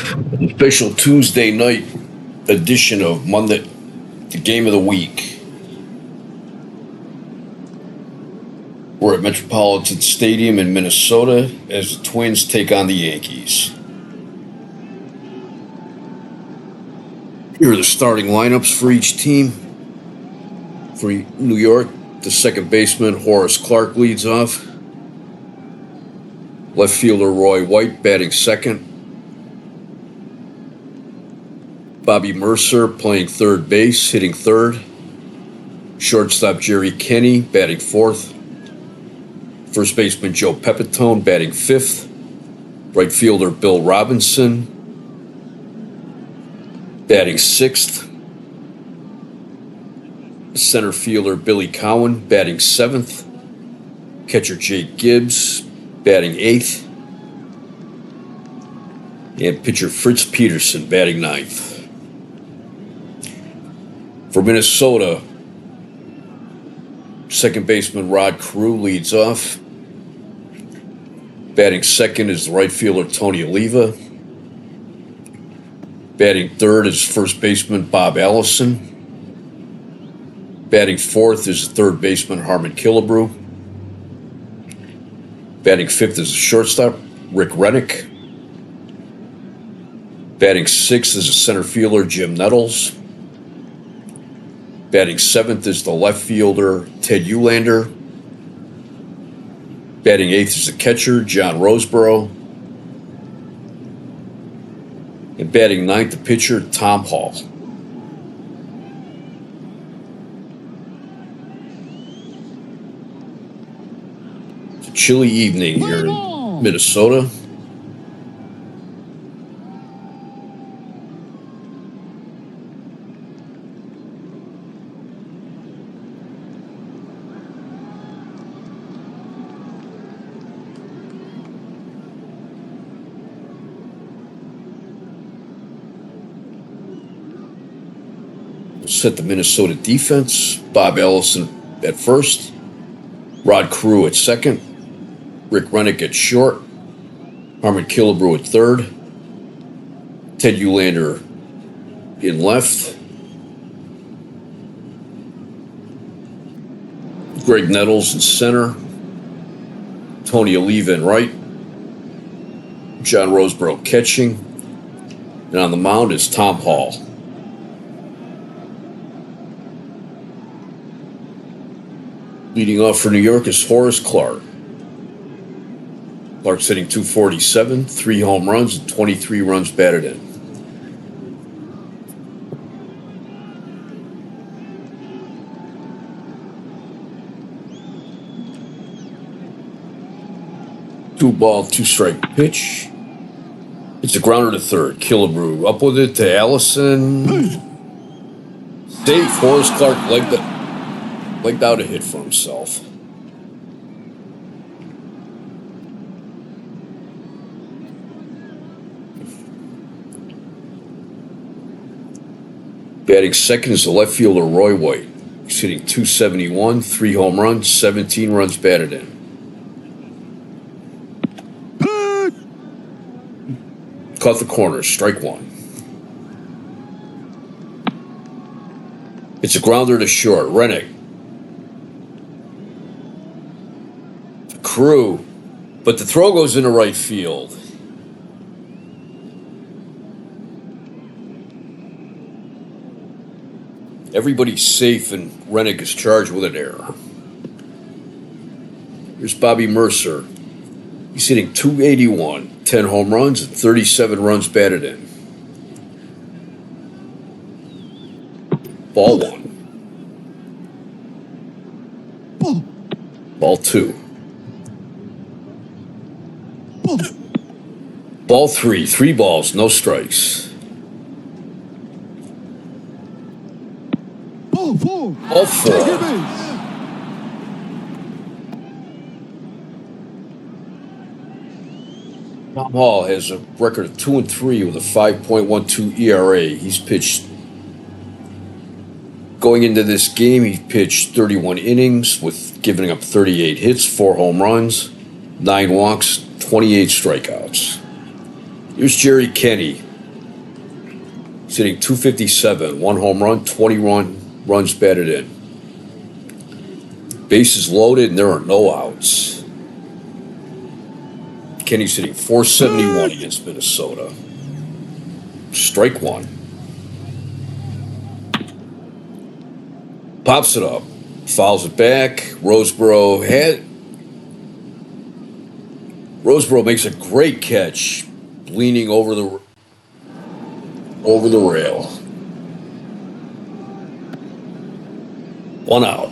Official Tuesday night edition of Monday, the game of the week. We're at Metropolitan Stadium in Minnesota as the Twins take on the Yankees. Here are the starting lineups for each team. For New York, the second baseman Horace Clarke leads off. Left fielder Roy White batting second. Bobby Mercer playing third base, hitting third. Shortstop Jerry Kenny batting fourth. First baseman Joe Pepitone batting fifth. Right fielder Bill Robinson batting sixth. Center fielder Billy Cowan batting seventh. Catcher Jake Gibbs batting eighth. And pitcher Fritz Peterson batting ninth. For Minnesota, second baseman Rod Carew leads off. Batting second is the right fielder Tony Oliva. Batting third is first baseman Bob Allison. Batting fourth is the third baseman Harmon Killebrew. Batting fifth is the shortstop Rick Rennick. Batting sixth is the center fielder Jim Nettles. Batting seventh is the left fielder Ted Eulander. Batting eighth is the catcher John Roseborough. And batting ninth, the pitcher Tom Hall. It's a chilly evening here in Minnesota. Set the Minnesota defense. Bob Allison at first. Rod Carew at second. Rick Rennick at short. Harmon Killebrew at third. Ted Eulander in left. Greg Nettles in center. Tony Oliva in right. John Roseborough catching. And on the mound is Tom Hall. Leading off for New York is Horace Clarke. Clarke's hitting .247, 3 home runs, and 23 runs batted in. Two ball, two strike pitch. It's a grounder to third. Killebrew up with it to Allison. Safe. Horace Clarke legged out a hit for himself. Batting second is the left fielder Roy White. He's hitting .271, 3 home runs, 17 runs batted in. Caught the corner, strike one. It's a grounder to short. Rennick. Carew, but the throw goes into right field. Everybody's safe and Rennick is charged with an error. Here's Bobby Mercer. He's hitting .281, 10 home runs and 37 runs batted in. Ball one. Ball two. Ball three. 3 balls, no strikes. Ball four. Ball four. Tom Hall has a record of 2-3 with a 5.12 ERA. He's pitched. Going into this game, he pitched 31 innings with giving up 38 hits, 4 home runs, 9 walks, 28 strikeouts. Here's Jerry Kenny. Sitting 257, 1 home run, 21 runs batted in. Bases loaded, and there are no outs. Kenny's hitting 471 against Minnesota. Strike one. Pops it up. Fouls it back. Roseboro makes a great catch, leaning over the rail. 1 out.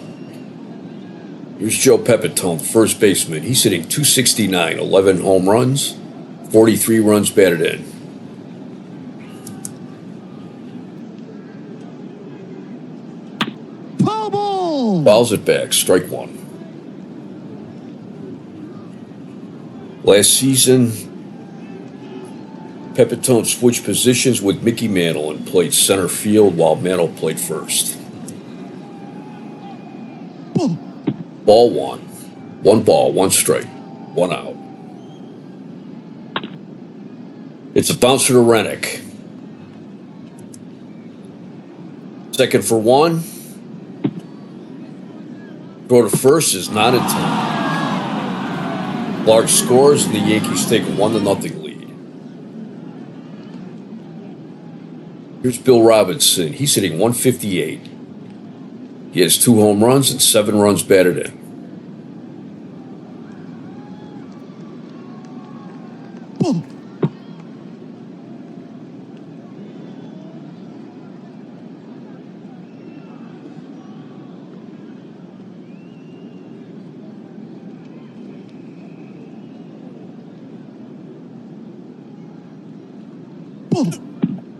Here's Joe Pepitone, first baseman. He's hitting 269, 11 home runs, 43 runs batted in. Fouls it back, strike one. Last season, Pepitone switched positions with Mickey Mantle and played center field while Mantle played first. Ball one. 1 ball, 1 strike, 1 out. It's a bouncer to Rennick. Second for 1. Throw to first is not in time. Clark scores, and the Yankees take a 1-0 lead. Here's Bill Robinson. He's hitting 158. He has 2 home runs and 7 runs batted in.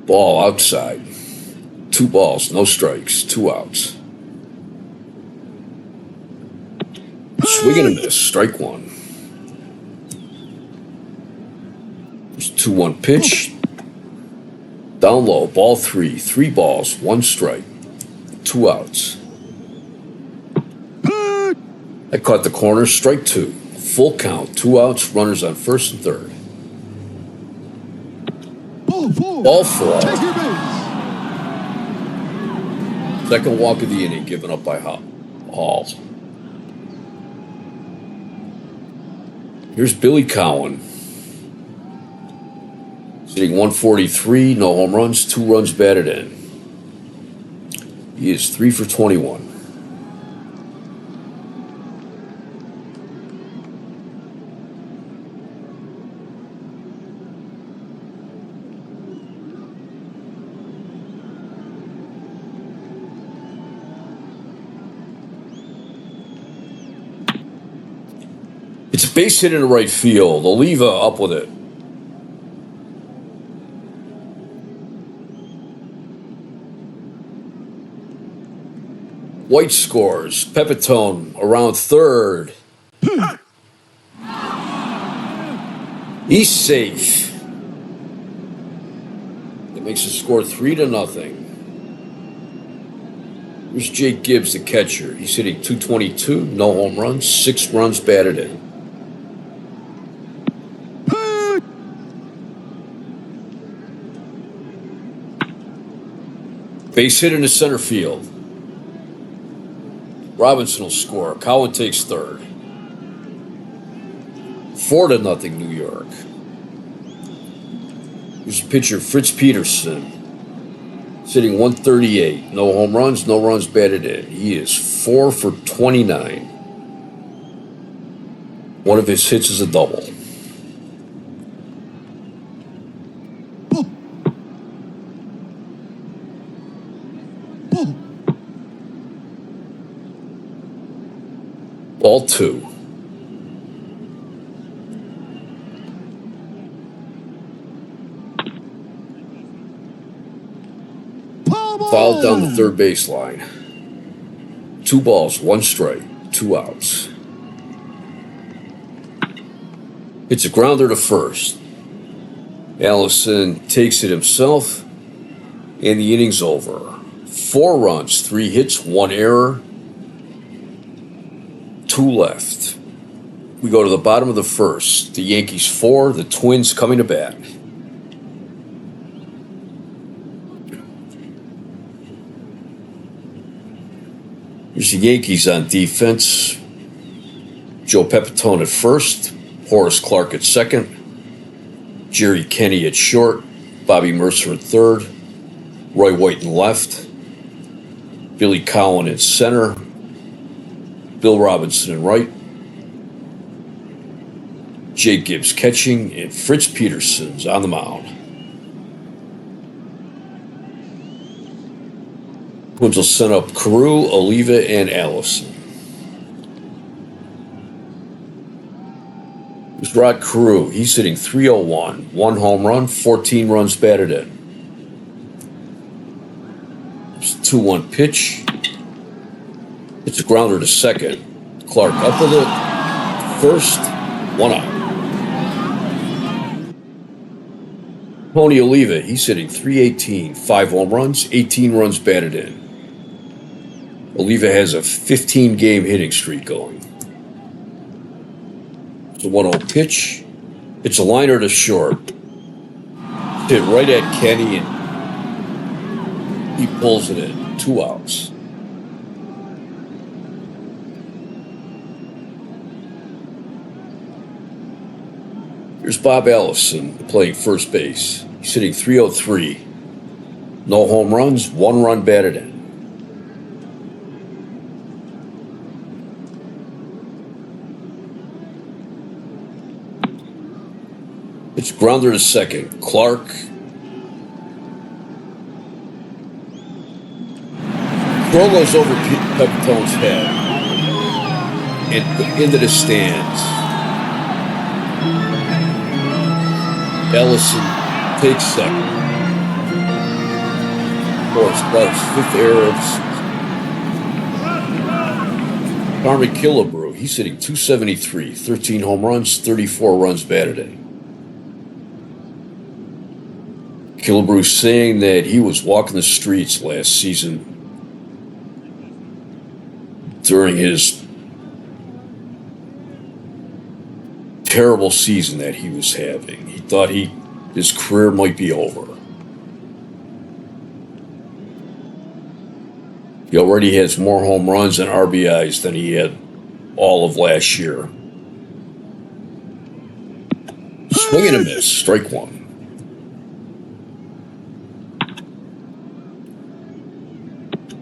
Ball outside. 2 balls, no strikes, 2 outs. Swing and a miss, strike 1. There's 2-1 pitch. Down low, ball 3. 3 balls, 1 strike, 2 outs. I caught the corner, strike 2. Full count, 2 outs, runners on first and third. Ball 4. Second walk of the inning given up by Hall. Here's Billy Cowan. Sitting 143, no home runs, 2 runs batted in. He is 3 for 21. It's a base hit into right field. Oliva up with it. White scores. Pepitone around third. He's safe. That makes the score 3-0. Here's Jake Gibbs, the catcher. He's hitting 222, no home runs, 6 runs batted in. Base hit into center field. Robinson will score. Cowan takes third. 4-0 New York. Here's pitcher Fritz Peterson. Sitting 138. No home runs, no runs batted in. He is 4 for 29. One of his hits is a double. Ball 2. Fouled down the third baseline. 2 balls, 1 strike, 2 outs. It's a grounder to first. Allison takes it himself, and the inning's over. 4 runs, 3 hits, 1 error, 2 left. We go to the bottom of the first. The Yankees 4, the Twins coming to bat. the Yankees on defense. Joe Pepitone at first, Horace Clark at second, Jerry Kenny at short, Bobby Mercer at third, Roy White in left, Billy Cowan in center, Bill Robinson in right, Jay Gibbs catching, and Fritz Peterson's on the mound. Twins will send up Carew, Oliva, and Allison. It's Rod Carew. He's hitting .301, 1 home run, 14 runs batted in. It's a 2-1 pitch. It's a grounder to second. Clark up with it. First, 1 out. Tony Oliva, he's hitting .318, 5 home runs, 18 runs batted in. Oliva has a 15-game hitting streak going. It's a 1-0 pitch. It's a liner to short. Hit right at Kenny, and he pulls it in. 2 outs. Here's Bob Allison playing first base. He's hitting .303. No home runs, 1 run batted in. It's grounder to second. Clark. Throw goes over Pepitone's head and into the stands. Ellison takes second. Forrest Clark's 5th error of the season. Harmon Killebrew, he's hitting .273, 13 home runs, 34 runs batted in. Killebrew saying that he was walking the streets last season during his terrible season that he was having. He thought his career might be over. He already has more home runs and RBIs than he had all of last year. Swing and a miss, strike 1.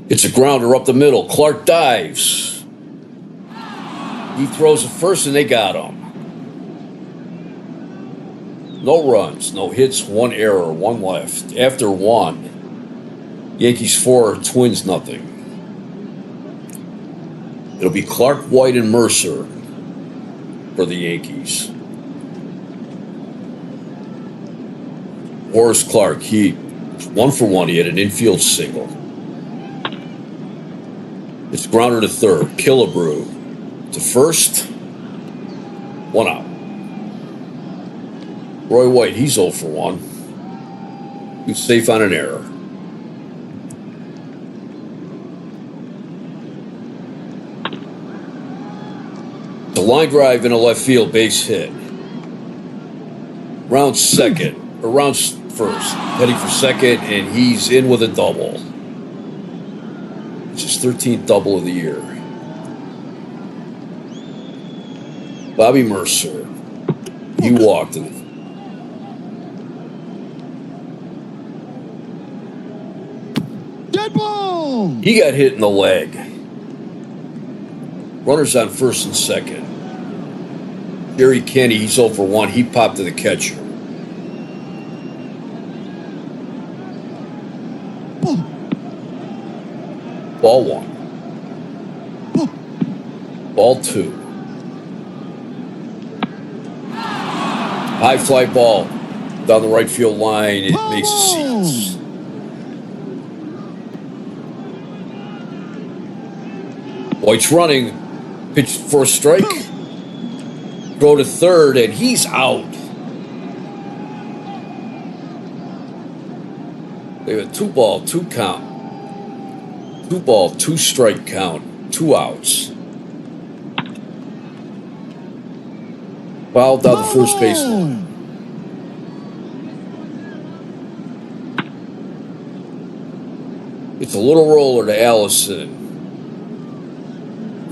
It's a grounder up the middle. Clark dives. He throws it first, and they got him. No runs, no hits, 1 error, 1 left. After 1, Yankees 4, Twins nothing. It'll be Clark, White, and Mercer for the Yankees. Horace Clark, he 1 for 1. He had an infield single. It's grounder to third. Killebrew to first. 1 out. Roy White, he's 0 for 1. He's safe on an error. The line drive in a left field base hit. Round first. Heading for second, and he's in with a double. It's his 13th double of the year. Bobby Mercer. He walked in. Dead ball! He got hit in the leg. Runners on first and second. Jerry Kenny, he's 0 for 1. He popped to the catcher. Ball 1. Ball 2. High fly ball down the right field line. It makes the seats. White's running. Pitch for a strike. Throw to third, and he's out. They have a 2-ball, 2 count. 2-ball, 2 strike count. 2 outs. Fouled down the first baseline. It's a little roller to Allison.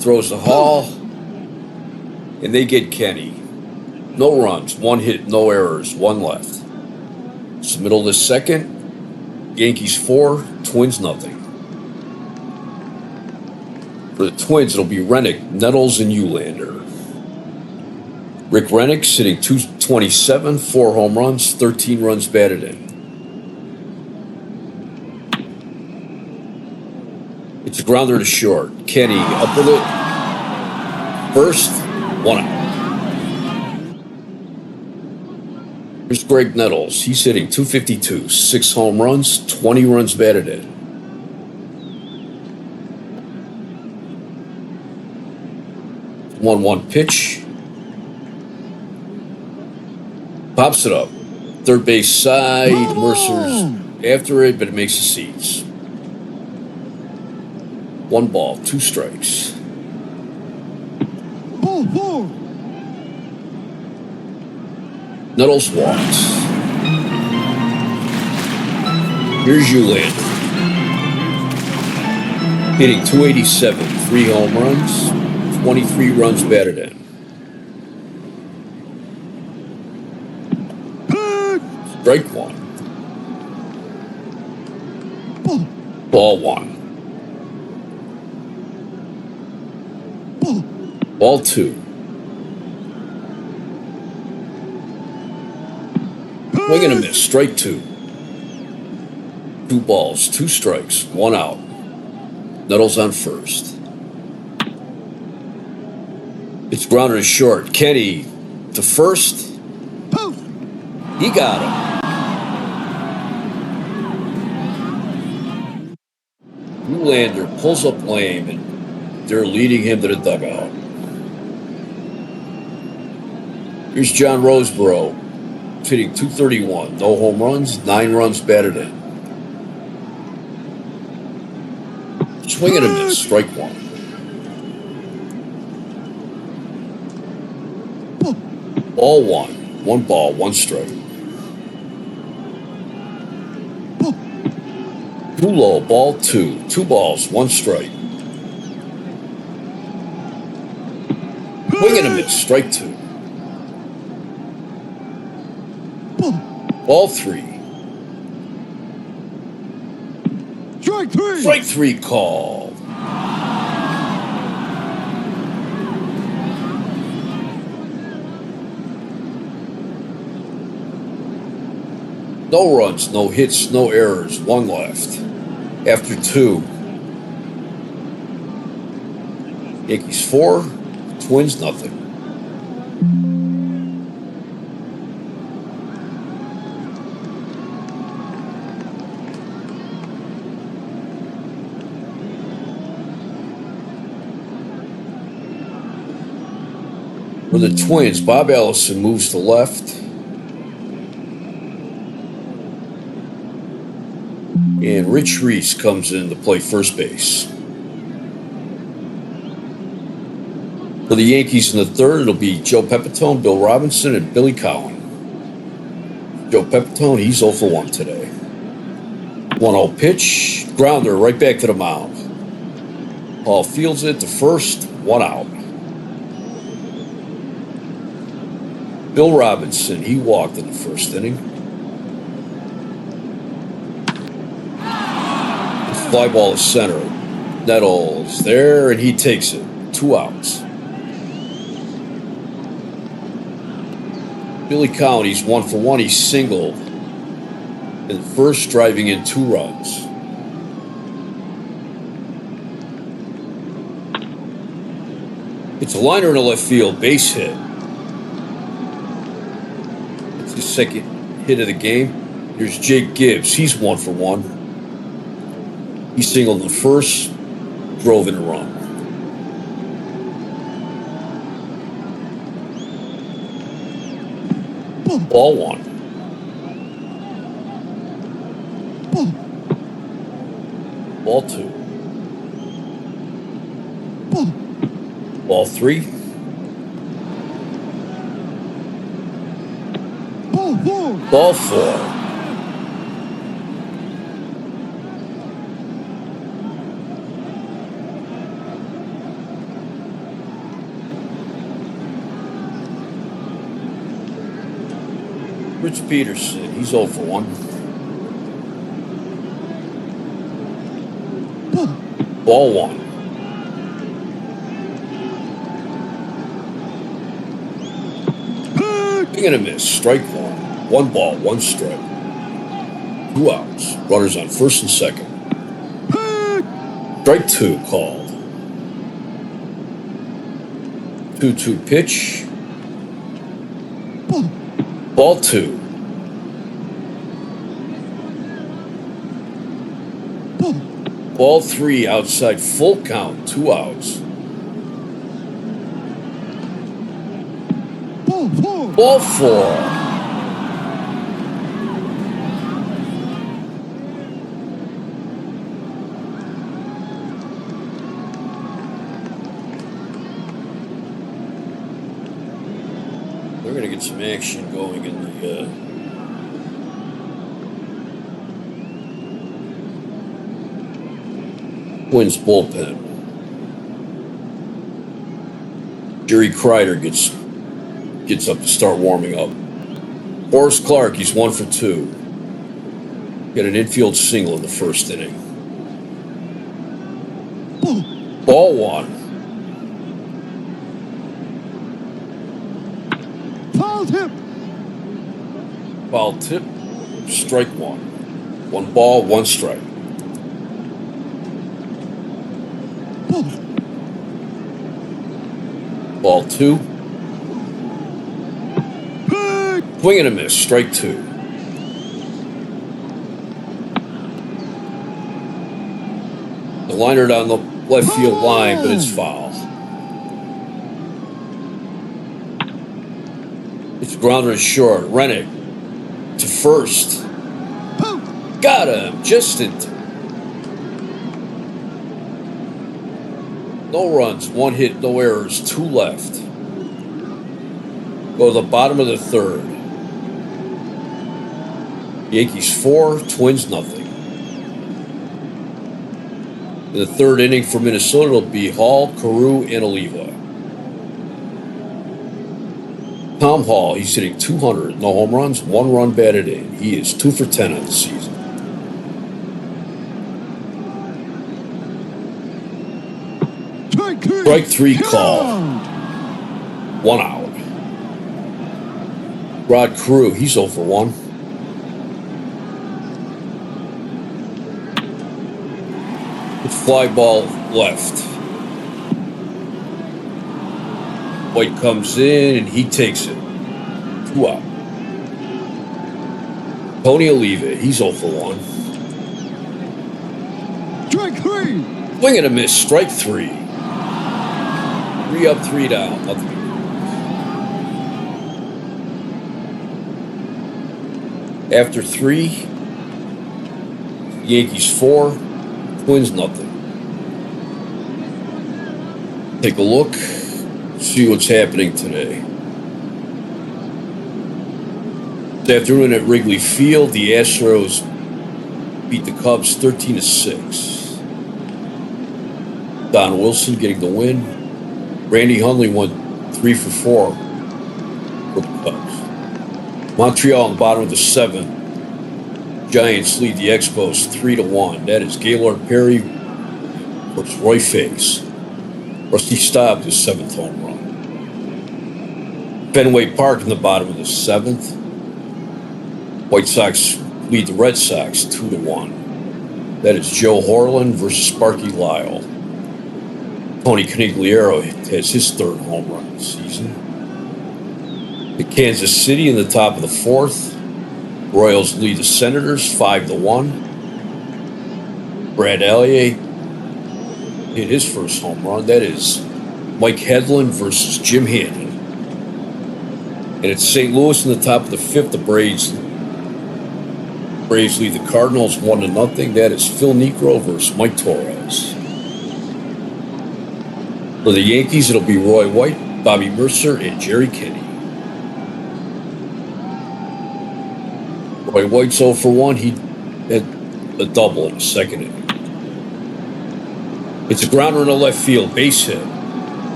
throws the Hall, and they get Kenny. No runs, 1 hit, no errors, 1 left. It's the middle of the second. Yankees 4, Twins nothing. For the Twins, it'll be Rennick, Nettles, and Eulander. Rick Rennick sitting 227, 4 home runs, 13 runs batted in. It's a grounder to short. Kenny up with it. First, 1 out. Here's Greg Nettles. He's hitting 252, 6 home runs, 20 runs batted in. One pitch. Pops it up. Third base side. Mercer's after it, but it makes the seats. 1 ball, 2 strikes. Ball 4. Nettles walks. Here's Eulander. Hitting 287, 3 home runs, 23 runs batted in. Strike 1. Ball 1. Ball 2. Swing and a miss. Strike 2. 2 balls, 2 strikes, 1 out. Nettles on first. It's grounder to short. Kenny to first. He got him. Eulander pulls up lame, and they're leading him to the dugout. Here's John Roseboro, hitting 231, no home runs, 9 runs batted in. Swing and a miss, strike 1. Ball 1. 1 ball, 1 strike. Too low, ball 2. 2 balls, 1 strike. Swing and a miss, strike 2. Ball 3. Strike 3. Strike 3 call. No runs, no hits, no errors, 1 left. After 2. Yankees 4, Twins nothing. For the Twins, Bob Ellison moves to left. And Rich Reese comes in to play first base. For the Yankees in the third, it'll be Joe Pepitone, Bill Robinson, and Billy Cowan. Joe Pepitone, he's 0 for 1 today. 1-0 pitch, grounder right back to the mound. Hall fields it to first, 1 out. Bill Robinson, he walked in the first inning. Fly ball is center. Nettles there, and he takes it. 2 outs. Billy Cowan, he's 1 for 1. He's singled. And first, driving in 2 runs. It's a liner in the left field, base hit. It's the second hit of the game. Here's Jake Gibbs. He's 1 for 1. He singled the first, drove in a run. Ball 1. Ball 2. Ball 3. Ball 4. Rich Peterson, he's 0 for 1. Ball 1. Swing and a miss. Strike 1. 1 ball, 1 strike. 2 outs. Runners on first and second. Strike 2 called. 2-2 pitch. Ball 2. Ball 3 outside, full count, 2 outs. Ball 4. We're going to get some action going in the Twins bullpen. Jerry Kreider gets up to start warming up. Horace Clark, he's 1 for 2. Got an infield single in the first inning. Ball 1. Foul tip. Strike 1. 1 ball, 1 strike. Ball 2. Swing and a miss. Strike 2. The liner down the left field line, but it's foul. It's grounded short. Rennick to first. Got him. Just in time. No runs, 1 hit, no errors, 2 left. Go to the bottom of the third. Yankees 4, Twins nothing. In the third inning for Minnesota, it'll be Hall, Carew, and Oliva. Tom Hall, he's hitting 200, no home runs, 1 run batted in. He is 2 for 10 on the season. Strike 3 call. 1 out. Rod Carew, he's 0 for 1. It's fly ball left. White comes in and he takes it. 2 out. Tony Oliva, he's 0 for 1. Strike 3. Swing and a miss. Strike 3. 3 up, 3 down. Nothing. After 3, Yankees 4, Twins nothing. Take a look, see what's happening today. This afternoon at Wrigley Field, the Astros beat the Cubs 13-6. Don Wilson getting the win. Randy Hundley won 3 for 4 for the Cubs. Montreal on the bottom of the 7th. Giants lead the Expos 3-1. That is Gaylord Perry versus Roy Face. Rusty Staub's his 7th home run. Fenway Park in the bottom of the 7th. White Sox lead the Red Sox 2-1. That is Joe Horland versus Sparky Lyle. Tony Conigliaro has his 3rd home run this season. The Kansas City in the top of the 4th. Royals lead the Senators 5-1. Brad Elliott hit his first home run. That is Mike Hedlund versus Jim Hannon. And it's St. Louis in the top of the 5th. The Braves lead the Cardinals 1-0. That is Phil Niekro versus Mike Torres. For the Yankees, it'll be Roy White, Bobby Mercer, and Jerry Kenny. Roy White's 0 for 1. He had a double in the second inning. It's a grounder in the left field, base hit.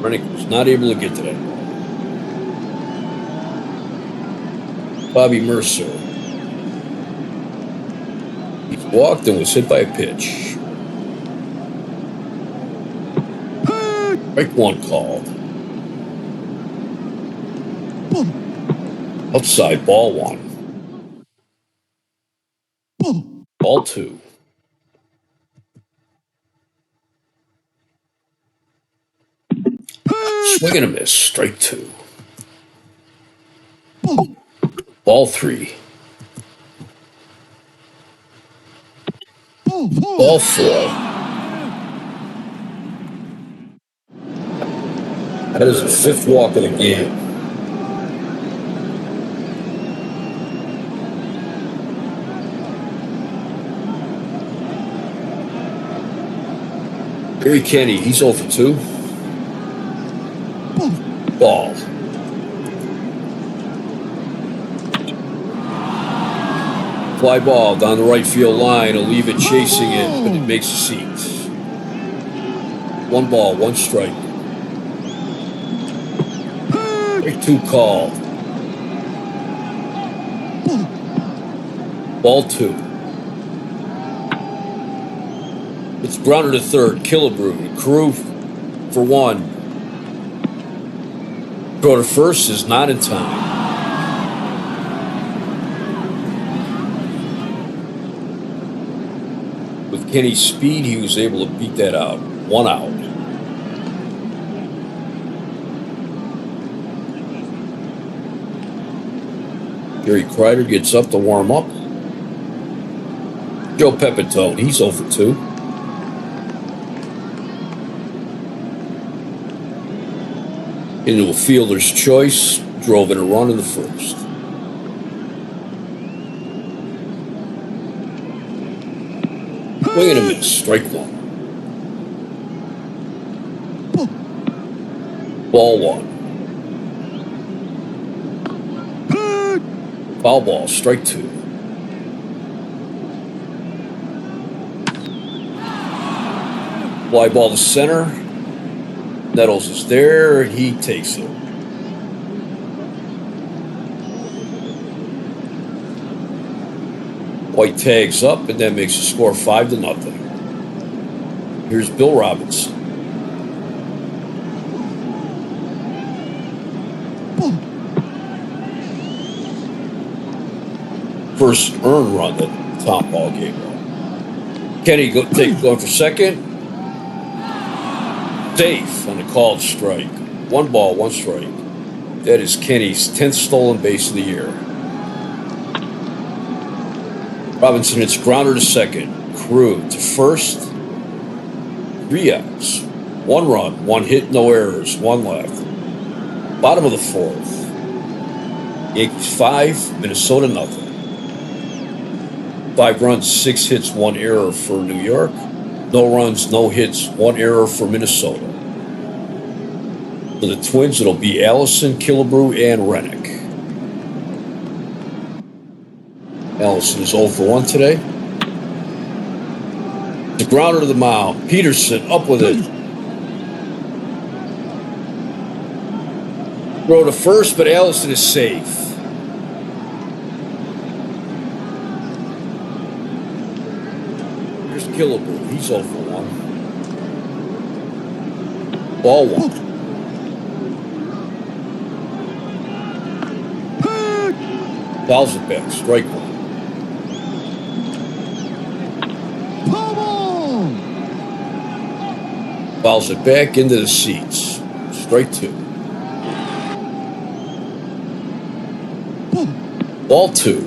Rennick was not able to get to that ball. Bobby Mercer. He walked and was hit by a pitch. Strike one called. Outside, ball one. Ball two. Swing and a miss. Strike two. Ball three. Ball four. That is the fifth walk of the game. Gary Kenny, he's 0 for 2. Ball. Fly ball down the right field line. He'll leave it chasing it, but it makes the seats. 1 ball, 1 strike. Strike 2 called. Ball 2. It's Browner to third. Killebrew. Crew for 1. Throw to first is not in time. With Kenny's speed, he was able to beat that out. 1 out. Gary Kreider gets up to warm up. Joe Pepitone, he's 0 for 2. Into a fielder's choice, drove in a run in the first. Swing and a miss, strike 1. Ball 1. Foul ball, strike 2. Fly ball to center. Nettles is there, and he takes it. White tags up, and that makes the score 5-0. Here's Bill Robinson. First earned run that Tom Ball gave up. Kenny going for second. Safe on the called strike. 1 ball, 1 strike. That is Kenny's 10th stolen base of the year. Robinson hits grounder to second. Crew to first. 3 outs. 1 run, 1 hit, no errors, 1 left. Bottom of the 4th. Yankees 5, Minnesota 0. 5 runs, 6 hits, 1 error for New York. No runs, no hits, 1 error for Minnesota. For the Twins, it'll be Allison, Killebrew, and Rennick. Allison is 0 for 1 today. The grounder to the mound. Peterson up with it. Throw to first, but Allison is safe. Here's Killebrew. He's 0 for 1. Ball 1. Fouls it back. Strike 1. Fouls it back into the seats. Strike 2. Ball 2.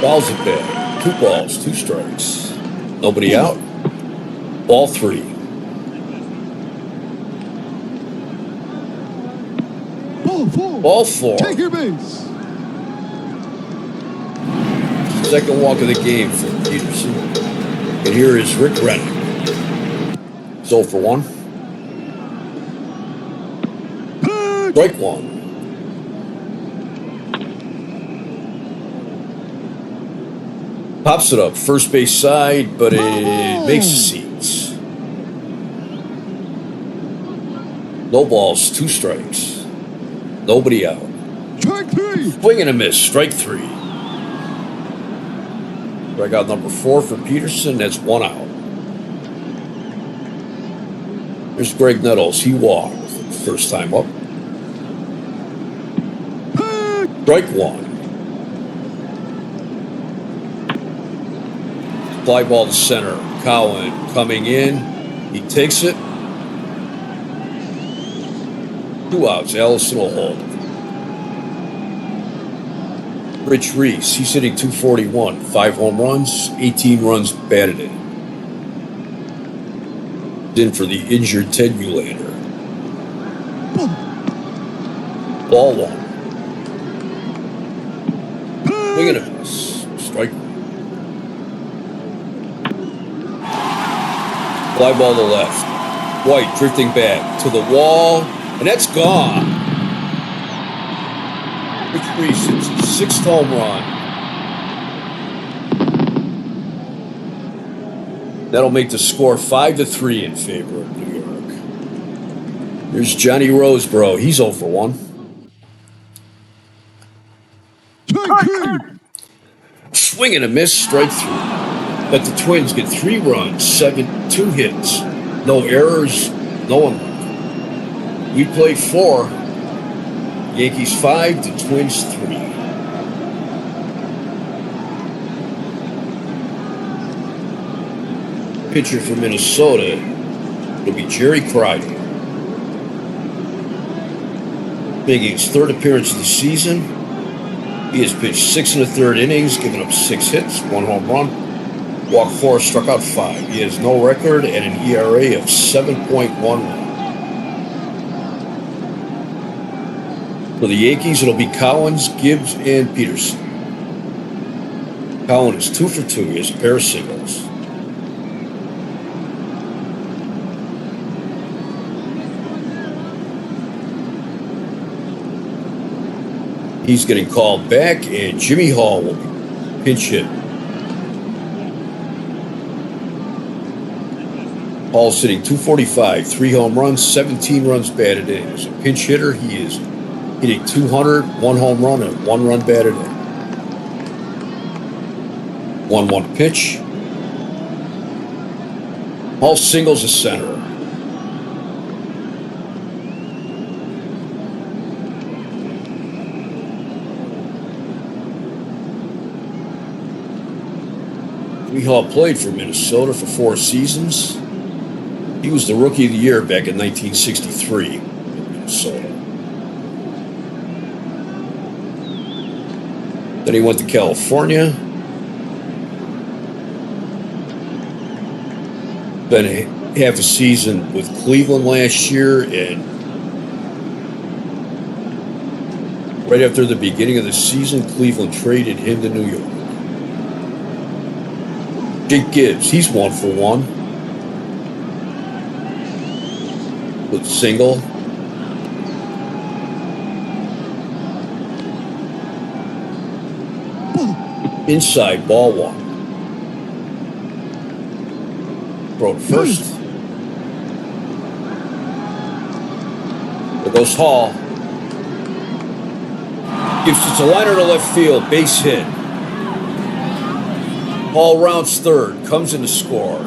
Fouls it back. 2 balls, 2 strikes. Nobody out. Ball 3. Ball 4. Take your base. Second walk of the game for Peterson. And here is Rick Rennick. 0 for 1. Strike 1. Pops it up, first base side, but it makes the seats. No balls, 2 strikes. Nobody out. Strike 3. Swing and a miss, strike 3. Strike out number 4 for Peterson, that's 1 out. Here's Greg Nettles, he walked first time up. Strike 1. Fly ball to center. Cowan coming in. He takes it. 2 outs. Allison will hold. Rich Reese, he's hitting .241. 5 home runs, 18 runs batted in. In for the injured Ted Nylander. Ball 1. Swing and a miss. Strike 1. Fly ball to left. White drifting back to the wall, and that's gone. Rich Reese hits his 6th home run. That'll make the score 5-3 in favor of New York. Here's Johnny Roseboro. He's 0 for 1. Strike 3. Swing and a miss, strike 3. But the Twins get 3 runs, 2 hits, no errors, no one left. We play 4. Yankees 5, the Twins 3. Pitcher for Minnesota, it'll be Jerry Crider. Making his 3rd appearance of the season. He has pitched 6 1/3 innings, given up 6 hits, 1 home run. Walked 4, struck out 5. He has no record and an ERA of 7.11. For the Yankees, it'll be Collins, Gibbs, and Peterson. Collins is 2 for 2. He has a pair of singles. He's getting called back, and Jimmy Hall will be pinch hit. Hall sitting .245, 3 home runs, 17 runs batted in. As a pinch hitter, he is hitting .200, 1 home run, and 1 run batted in. 1-1 pitch. Hall singles to center. Hall played for Minnesota for 4 seasons. He was the Rookie of the Year back in 1963 in Minnesota. Then he went to California. Then half a season with Cleveland last year, and right after the beginning of the season, Cleveland traded him to New York. Jake Gibbs, he's 1 for 1. With single. Inside, ball 1. Throw it first. There goes Hall. Gives it a liner to left field, base hit. Hall rounds 3rd, comes in to score.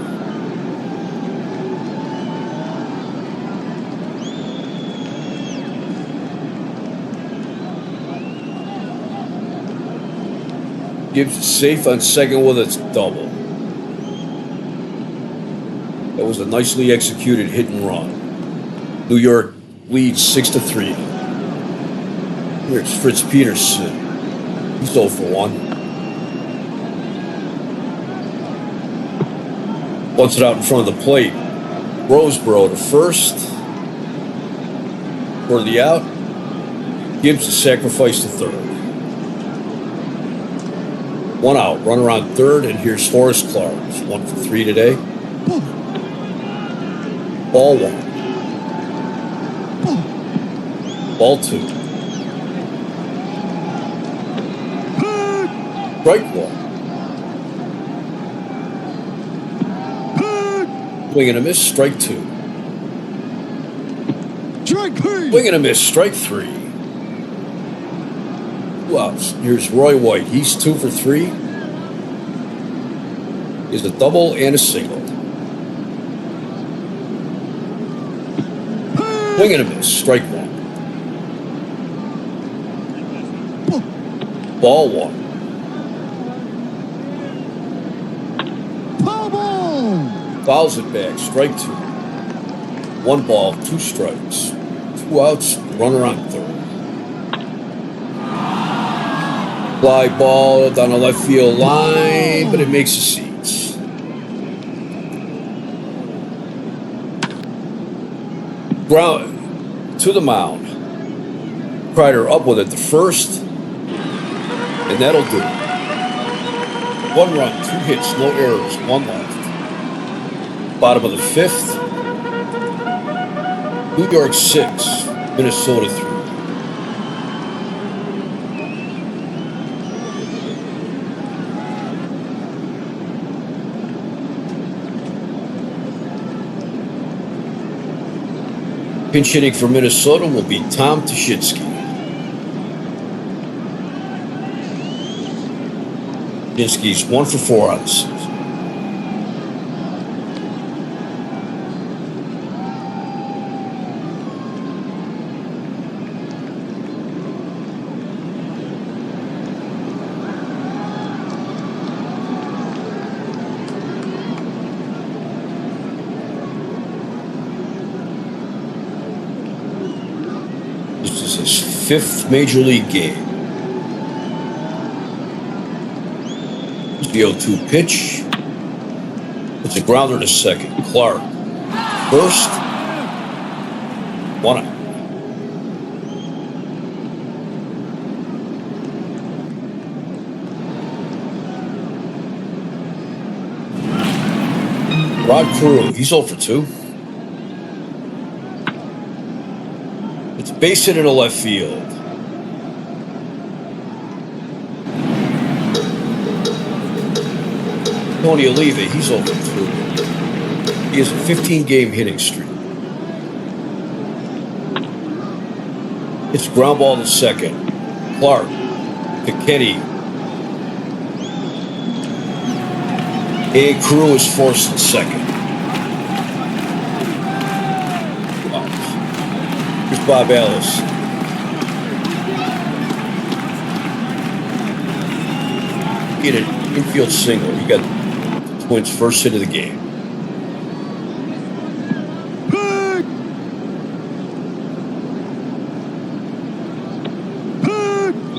Gibbs is safe on 2nd with a double. That was a nicely executed hit and run. New York leads 6-3. Here's Fritz Peterson. He's 0 for 1. Once it out in front of the plate. Roseboro to first. For the out. Gibbs the sacrifice to 3rd. 1 out. Run around 3rd, and here's Horace Clark. He's 1 for 3 today. Ball 1. Ball 2. Strike 1. Swing and a miss, strike 2. Strike 3. Swing and a miss, strike 3. 2 outs. Here's Roy White. He's 2 for 3. Is a double and a single. Swing and a miss, strike 1. Ball 1. Foul ball. Fouls it back, strike 2. 1 ball, 2 strikes. 2 outs, runner on third. Fly ball down the left field line, but it makes the seats. Ground to the mound. Kreider up with it to first, and that'll do it. 1 run, 2 hits, no errors, 1 left. Bottom of the 5th. New York 6, Minnesota 3. Pinch hitting for Minnesota will be Tom Tuschinski. Tuschinski's 1 for 4 on the season. This is his 5th major league game. The 0-2 pitch. It's a grounder to second. Clark. First. 1 out. Rod Carew. He's 0 for 2. It's base hit into left field. Tony Oliva, he's 0 for 2. He has a 15-game hitting streak. It's ground ball to second. Clark to Kenny. And Carew is forced to second. Here's Bob Ellis. He hit an infield single. He got the Twins' first hit of the game.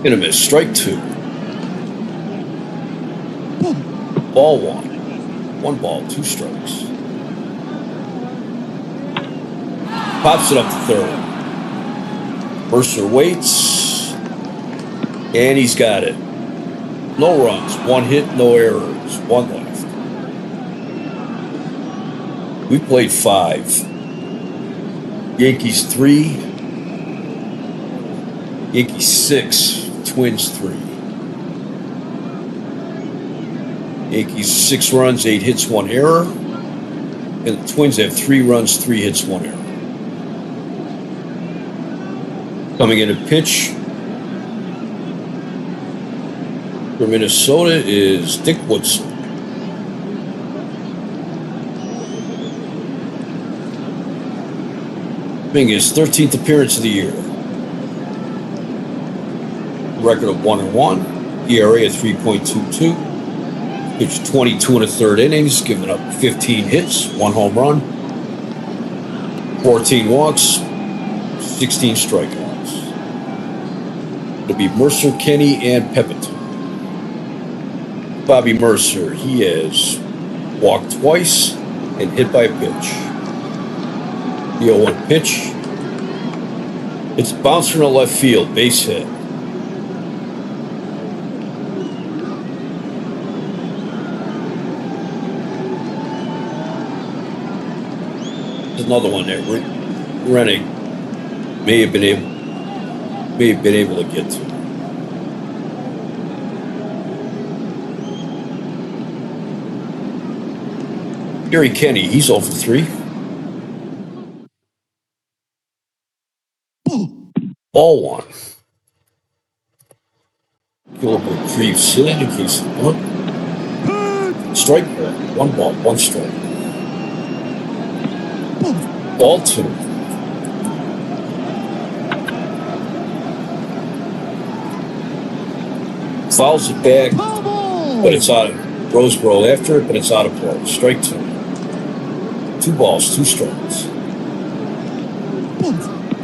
Gonna miss. Strike 2. Ball 1. 1 ball, 2 strikes. Pops it up to third. Mercer waits. And he's got it. No runs, 1 hit, no errors, 1 left. We played 5. Yankees 3. Yankees 6. Twins 3. Yankees 6 runs, 8 hits, 1 error. And the Twins have 3 runs, 3 hits, 1 error. Coming in to pitch for Minnesota is Dick Woodson. Making his 13th appearance of the year. Record of 1-1. ERA of 3.22. Pitched 22 1/3 innings, giving up 15 hits, 1 home run, 14 walks, 16 strikeouts. It'll be Mercer, Kenny, and Pepitone. Bobby Mercer, he has walked twice and hit by a pitch. The 0-1 pitch. It's a bounce from the left field, base hit. There's another one there. Rennig may have been able to get to. Gary Kenny, he's 0 for 3. Ball 1. Killebrew creeps in case of bunt. Strike 1. 1 ball, 1 strike. Ball 2. Fouls it back, but it's out of Roseboro after it, but it's out of play. Strike 2. 2 balls, 2 strikes.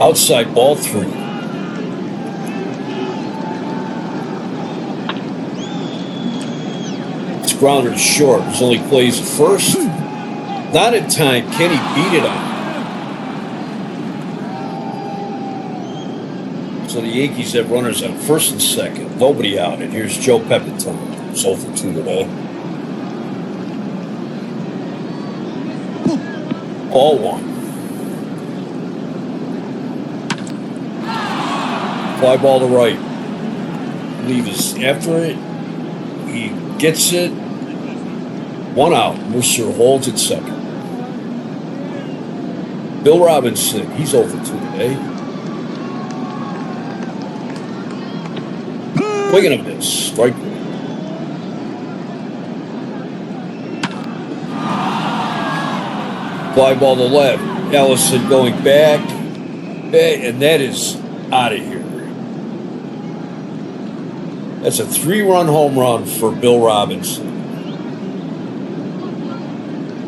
Outside, ball 3. It's grounded to short. His only plays at first. Not in time. Kenny beat it on. So the Yankees have runners on first and second. Nobody out. And here's Joe Pepitone. He's 0 for 2 today. Ball 1. Fly ball to right. Leave is after it. He gets it. 1 out. Mercer holds it second. Bill Robinson, he's 0 for 2 today. Swing and a miss. Strike 1. Fly ball to left. Allison going back. And that is out of here. That's a 3-run home run for Bill Robinson.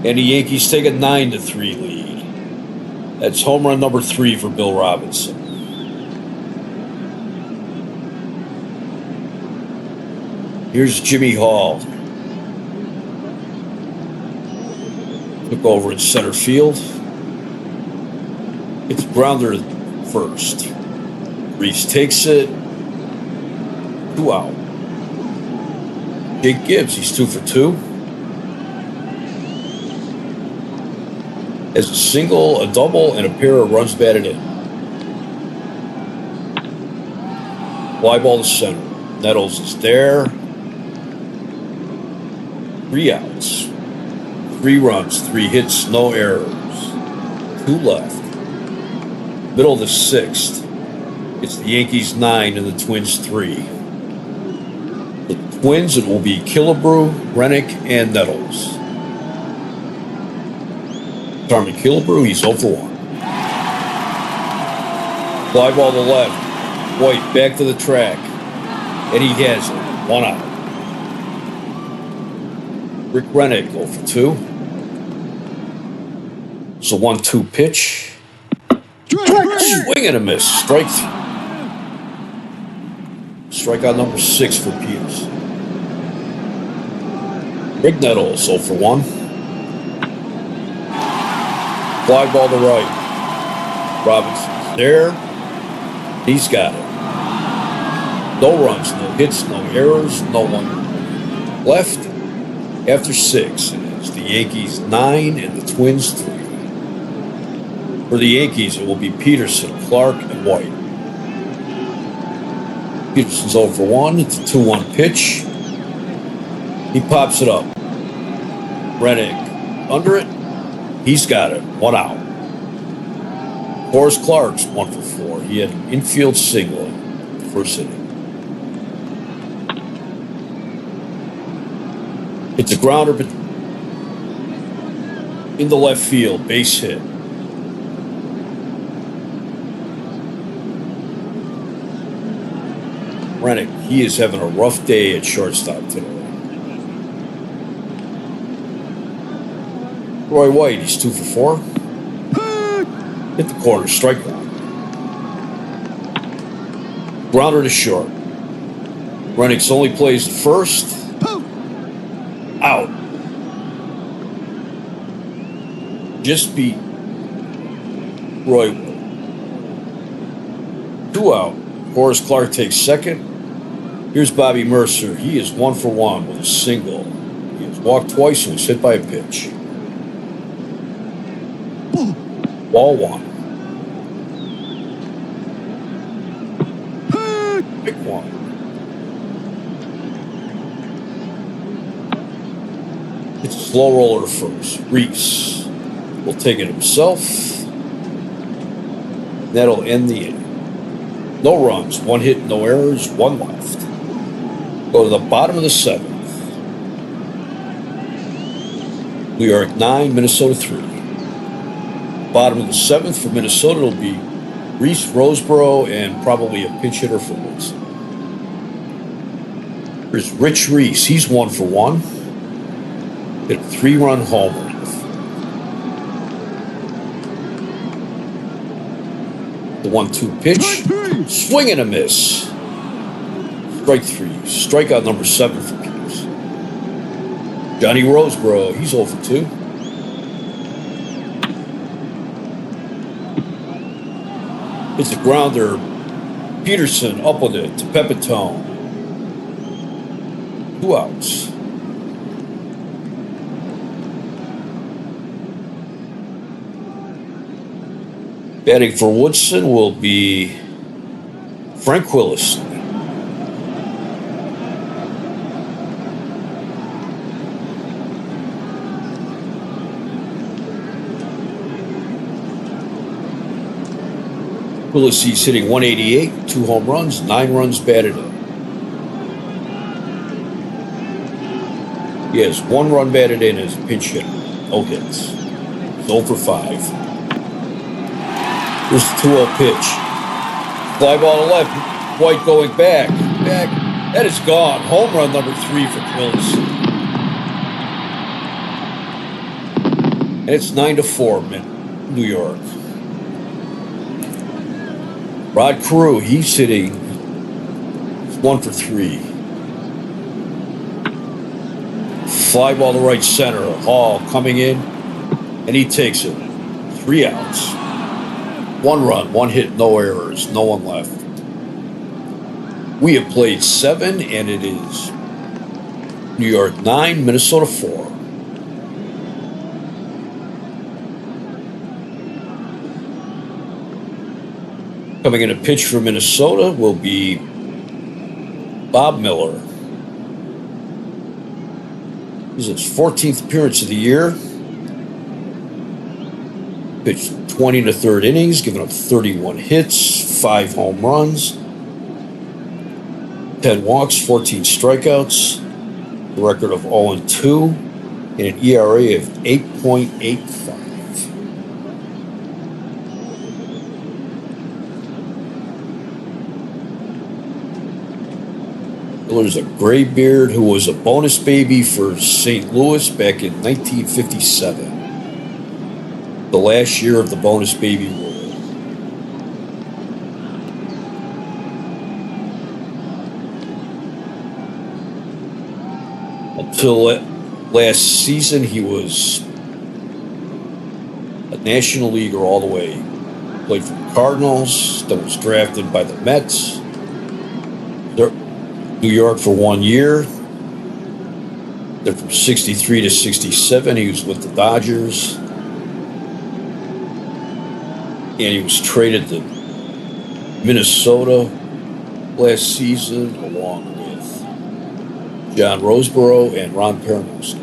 And the Yankees take a 9-3 lead. That's home run number 3 for Bill Robinson. Here's Jimmy Hall. Took over in center field. It's grounder first. Reese takes it. 2 out. Jake Gibbs, he's 2 for 2. Has a single, a double, and a pair of runs batted in. Fly ball to center. Nettles is there. 3 outs. 3 runs, 3 hits, no errors. 2 left. Middle of the 6th. It's the Yankees 9 and the Twins 3. The Twins, it will be Killebrew, Rennick, and Nettles. Harmon Killebrew, he's 0 for 1. Fly ball to left. White back to the track. And he has it. 1 out. Rick Rennick 0 for 2. It's a 1-2 pitch. Swing and a miss. Strike 3. Strikeout number 6 for Peters. Rick Nettles 0 for 1. Fly ball to right. Robinson's there. He's got it. No runs, no hits, no errors, no one left. After 6, it's the Yankees 9 and the Twins 3. For the Yankees, it will be Peterson, Clark, and White. Peterson's 0 for 1. It's a 2-1 pitch. He pops it up. Rennick under it. He's got it. 1 out. Forrest Clark's 1 for 4. He had an infield single in the first inning. It's a grounder in the left field. Base hit. Rennick, he is having a rough day at shortstop today. Roy White, he's 2 for 4. Hit the corner, strike 1. Grounder to short. Rennick's only plays the first. Out. Just beat Roy White. 2 out. Forrest Clark takes second. Here's Bobby Mercer. He is 1 for 1 with a single. He has walked twice and was hit by a pitch. Ball 1. Pick 1. It's a slow roller to first. Reese will take it himself. That'll end the inning. No runs, 1 hit, no errors, 1 left. Go to the bottom of the 7th. New York 9, Minnesota 3. Bottom of the 7th for Minnesota will be Reese, Roseboro, and probably a pinch hitter for Woodson. Here's Rich Reese. He's 1 for 1. Hit a 3-run homer. The 1-2 pitch. Swing and a miss. Strike 3. Strikeout number 7 for Peters. Johnny Roseboro. He's 0 for 2. It's a grounder. Peterson up with it to Pepitone. 2 outs. Batting for Woodson will be Frank Willis. Willis hitting 188, 2 home runs, 9 runs batted in. He has 1 run batted in as a pinch hitter. No hits. 0 for 5. Here's the 2-0 pitch. Fly ball to left. White going back. That is gone. Home run number 3 for Willis. And it's 9-4, New York. Rod Carew, he's hitting 1 for 3. Fly ball to right center. Hall coming in, and he takes it. 3 outs. 1 run, 1 hit, no errors, no one left. We have played 7, and it is New York 9, Minnesota 4. Coming in a pitch for Minnesota will be Bob Miller. This is his 14th appearance of the year. Pitched 20 in the 3rd innings, giving up 31 hits, 5 home runs, 10 walks, 14 strikeouts, a record of 0-2, and an ERA of 8.85. Miller's a graybeard who was a bonus baby for St. Louis back in 1957. The last year of the bonus baby rule. Until last season, he was a National Leaguer all the way. Played for the Cardinals, then was drafted by the Mets. New York for 1 year. Then from 63 to 67, he was with the Dodgers. And he was traded to Minnesota last season along with John Roseboro and Ron Perunovsky.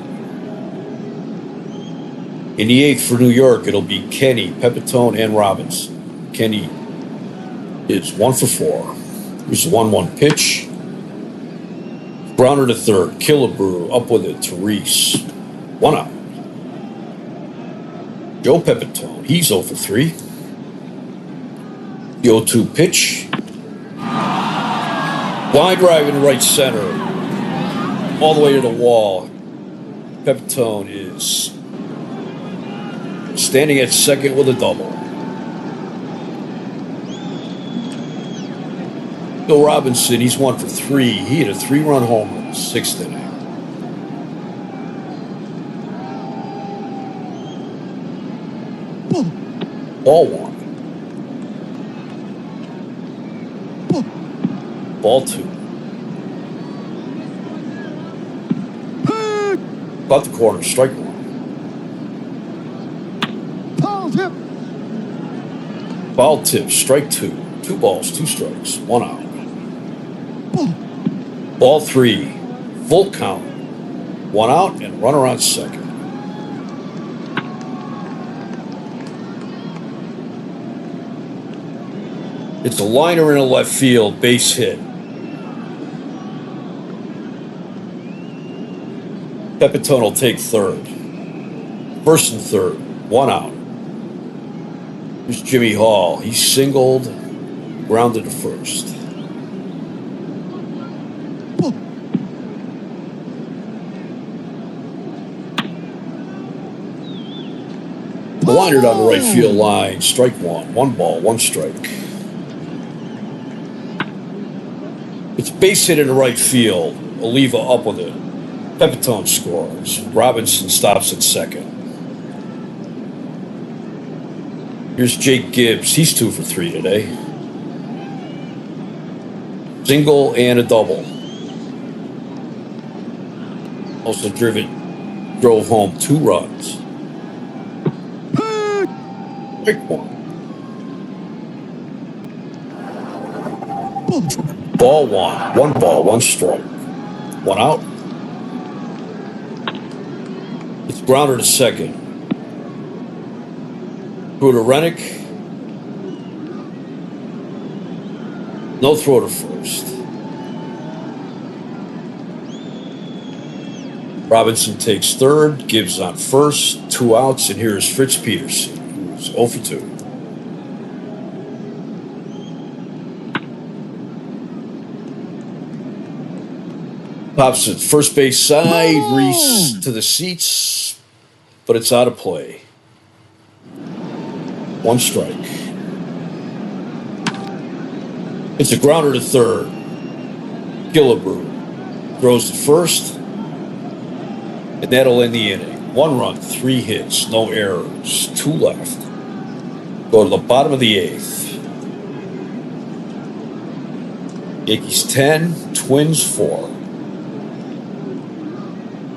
In the 8th for New York, it'll be Kenny, Pepitone, and Robinson. Kenny is 1 for 4. Here's the 1-1 pitch. Browner to 3rd. Killebrew up with it to Reese. 1 out. Joe Pepitone, he's 0 for 3. The 0-2 pitch. Line drive in right center. All the way to the wall. Pepitone is standing at second with a double. Bill Robinson, he's 1 for 3. He hit a 3-run homer in the 6th inning. Ball 1. Ball 2. About the corner, strike 1. Foul tip, strike 2. 2 balls, 2 strikes, 1 out. Ball 3, full count, 1 One out and runner on second. It's a liner in a left field, base hit. Pepitone will take third. First and third, one out. Here's Jimmy Hall. He singled, grounded to first. The liner down the right field line, strike one. One ball, one strike. It's base hit in the right field. Oliva up with it. Pepitone scores. Robinson stops at second. Here's Jake Gibbs. He's 2 for 3 today. Single and a double. Also drove home 2 runs. Pick one. Ball one. One ball, one strike. One out. It's Grounder to second. Throw to Rennick. No throw to first. Robinson takes third. Gibbs on first. 2 outs. And here's Fritz Peterson, who's 0 for 2. Pops at first base side. Reese to the seats. But it's out of play. 1 strike. It's a grounder to third. Killebrew throws to first. And that'll end the inning. 1 run, 3 hits, no errors, 2 left. Go to the bottom of the 8th. Yankees 10, Twins 4.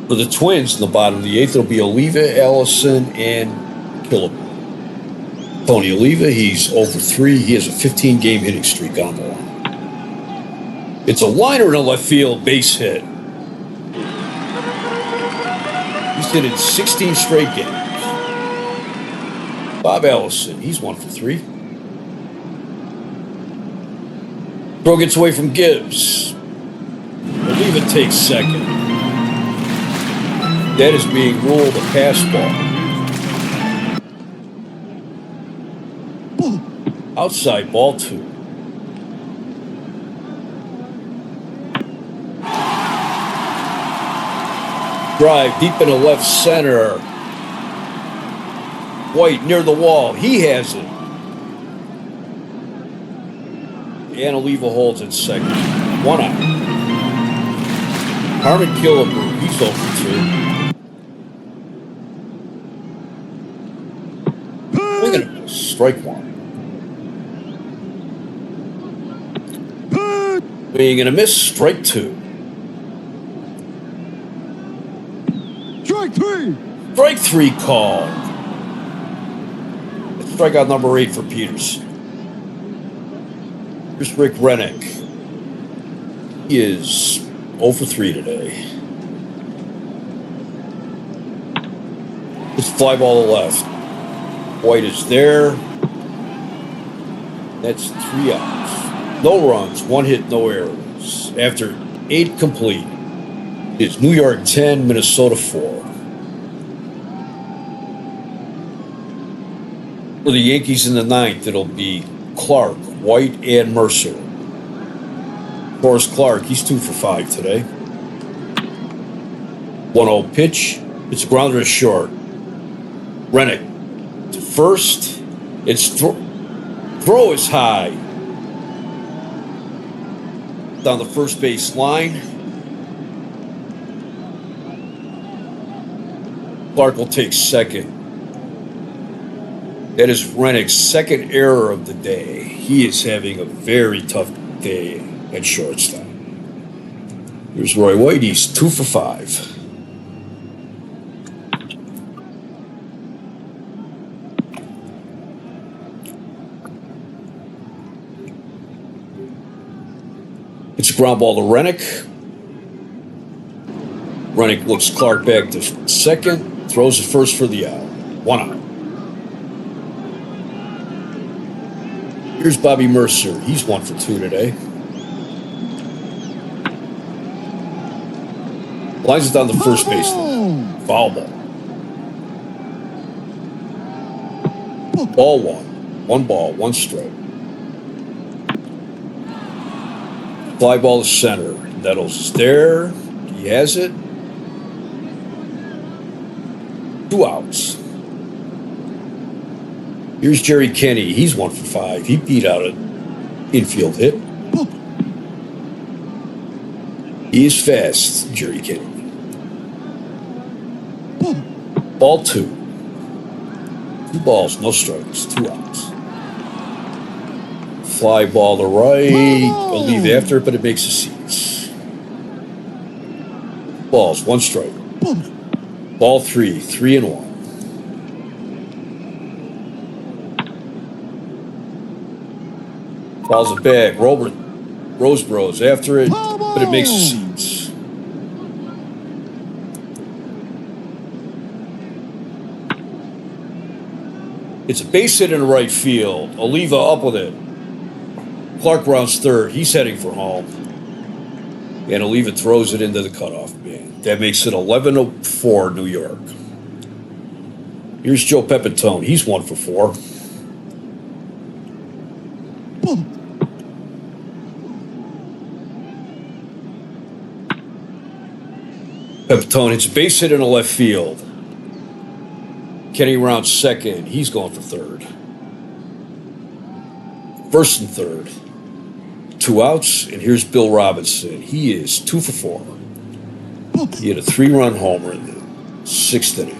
For the Twins in the bottom of the 8th, it'll be Oliva, Allison, and Killebrew. Tony Oliva, he's 0 for 3. He has a 15-game hitting streak on the line. It's a liner in a left field, base hit. He's hit in 16 straight games. Bob Allison, he's 1 for 3. Throw gets away from Gibbs. Oliva takes second. That is being ruled a pass ball. Outside, ball 2. Drive deep into left center. White near the wall. He has it. And Oliva holds at second. 1 out. Harmon Killebrew, he's 0 for 2. Look at him. Strike 1. Being a miss, strike 2. Strike 3. Strike 3 called. Strikeout number 8 for Peterson. Here's Rick Rennick. He is 0 for 3 today. It's fly ball to left. White is there. That's 3 outs. No runs, 1 hit, no errors. After 8 complete, it's New York 10, Minnesota 4. For the Yankees in the 9th, it'll be Clark, White, and Mercer. Forrest Clark, he's 2 for 5 today. 1-0 pitch. It's a grounder to short. Rennick to first. It's throw is high. Down the first base line. Clark will take second. That is Rennick's second error of the day. He is having a very tough day at shortstop. Here's Roy White. He's 2 for 5. It's a ground ball to Rennick. Runnick looks Clark back to second, throws it first for the out. 1 out. Here's Bobby Mercer. He's 1 for 2 today. Lines it down the first baseline. Foul ball. Ball 1. 1 ball, 1 strike. Fly ball to center. Nettles is there. He has it. 2 outs. Here's Jerry Kenny. He's 1 for 5. He beat out an infield hit. He is fast, Jerry Kenny. Ball 2. 2 balls, no strikes, 2 outs. Fly ball to right. I'll leave after it, but it makes the seats. Balls, 1 strike. Ball 3, 3-1. Fouls it back. Roseborough's after it, but it makes the seats. It's a base hit in the right field. Oliva up with it. Clark rounds third. He's heading for home. And Oliva throws it into the cutoff man. That makes it 11-4 New York. Here's Joe Pepitone. He's 1 for 4. Pepitone hits a base hit in the left field. Kenny rounds second. He's going for third. First and third. 2 outs, and here's Bill Robinson. He is 2 for 4. He had a 3-run homer in the 6th inning.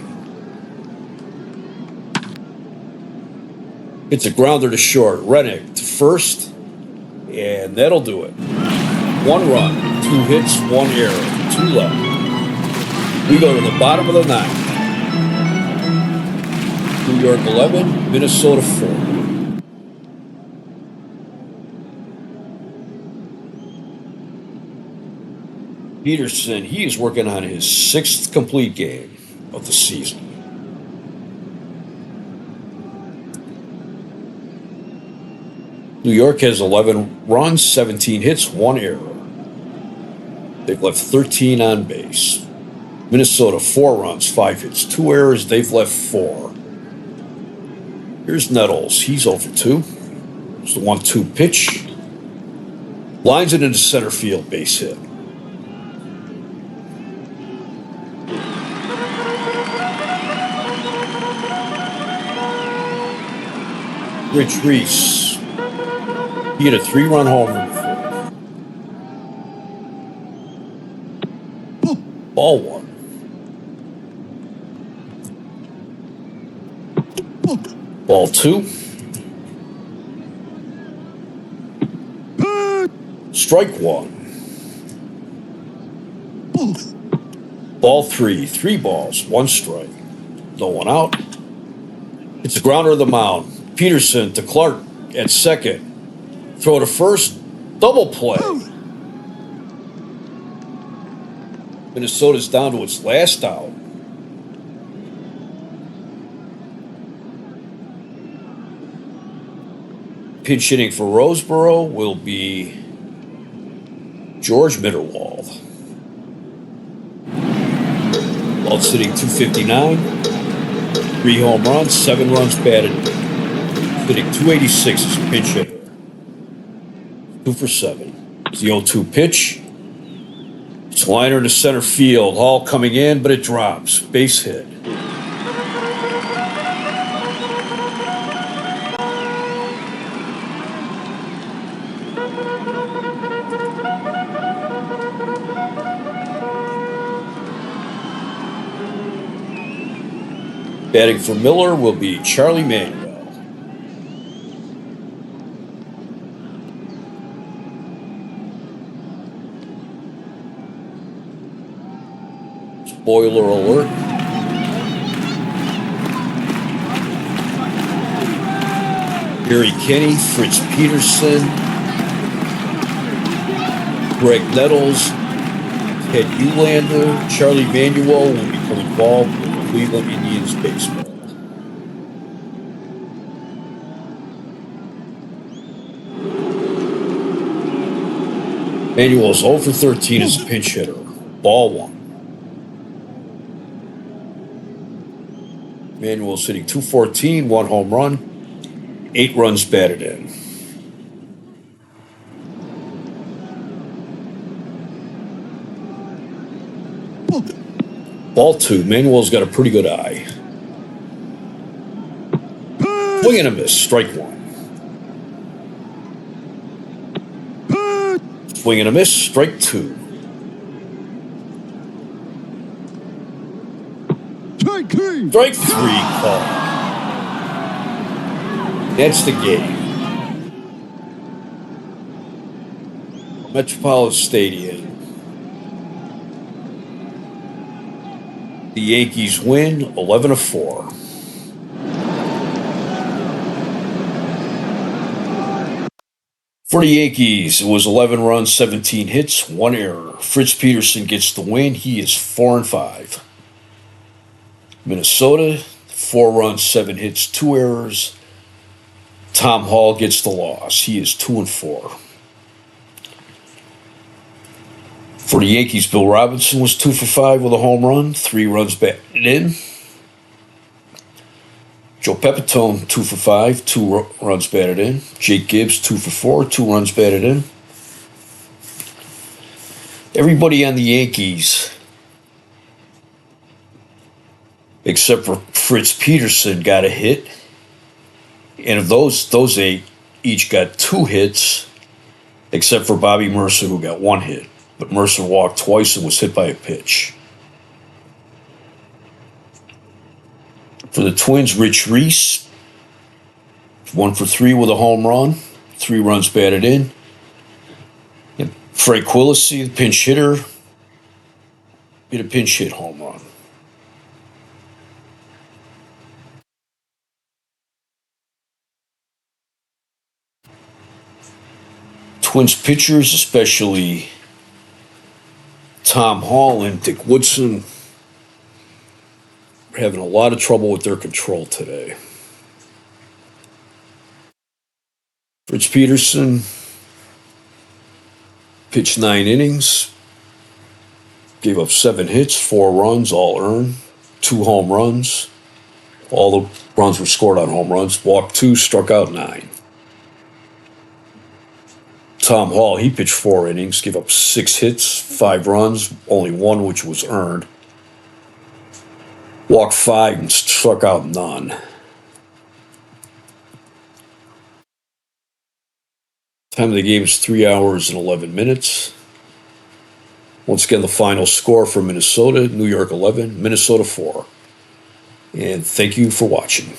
It's a grounder to short. Rennick to first, and that'll do it. 1 run, 2 hits, 1 error, 2 left. We go to the bottom of the 9th. New York 11, Minnesota 4. Peterson, he is working on his 6th complete game of the season. New York has 11 runs, 17 hits, 1 error. They've left 13 on base. Minnesota, 4 runs, 5 hits, 2 errors. They've left 4. Here's Nettles. He's 0 for 2. It's the 1-2 pitch. Lines it into center field, base hit. Rich Reese. He had a 3-run homer before. Ball 1. Ball 2. Strike 1. Ball 3. 3 balls, 1 strike. No one out. It's a grounder of the mound. Peterson to Clark at second. Throw to first. Double play. Minnesota's down to its last out. Pinch hitting for Roseboro will be George Mitterwald. Walt sitting 259, 3 home runs, 7 runs batted. Hitting 286 as a pinch hitter. 2 for 7. It's the 0-2 pitch. It's a liner into center field. Hall coming in, but it drops. Base hit. Batting for Miller will be Charlie Manuel. Spoiler alert. Gary Kenny, Fritz Peterson, Greg Nettles, Ted Ulander, Charlie Manuel will become involved with Cleveland Indians baseball. Manuel is 0 for 13 as a pinch hitter. Ball one. Manuel's hitting .214, 1 home run, 8 runs batted in. Ball two. Manuel's got a pretty good eye. Swing and a miss. Strike one. Swing and a miss. Strike two. Strike three. Strike three call. That's the game. Metropolitan Stadium. The Yankees win 11-4. For the Yankees, it was 11 runs, 17 hits, 1 error. Fritz Peterson gets the win. He is 4-5. Minnesota, 4 runs, 7 hits, 2 errors. Tom Hall gets the loss. He is 2-4. For the Yankees, Bill Robinson was 2 for 5 with a home run, 3 runs batted in. Joe Pepitone, 2 for 5, 2 runs batted in. Jake Gibbs, 2 for 4, 2 runs batted in. Everybody on the Yankees, except for Fritz Peterson, got a hit. And of those 8 each got 2 hits, except for Bobby Mercer, who got 1 hit. But Mercer walked twice and was hit by a pitch. For the Twins, Rich Reese, 1 for 3 with a home run, 3 runs batted in. And Frank Quillisi, the pinch hitter, hit a pinch hit home run. Twins pitchers, especially Tom Hall and Dick Woodson, are having a lot of trouble with their control today. Fritz Peterson pitched 9 innings, gave up 7 hits, 4 runs, all earned, 2 home runs. All the runs were scored on home runs. Walked 2, struck out 9. Tom Hall, he pitched 4 innings, gave up 6 hits, 5 runs, only 1 which was earned. Walked 5 and struck out none. Time of the game is 3 hours and 11 minutes. Once again, the final score for Minnesota, New York 11, Minnesota 4. And thank you for watching.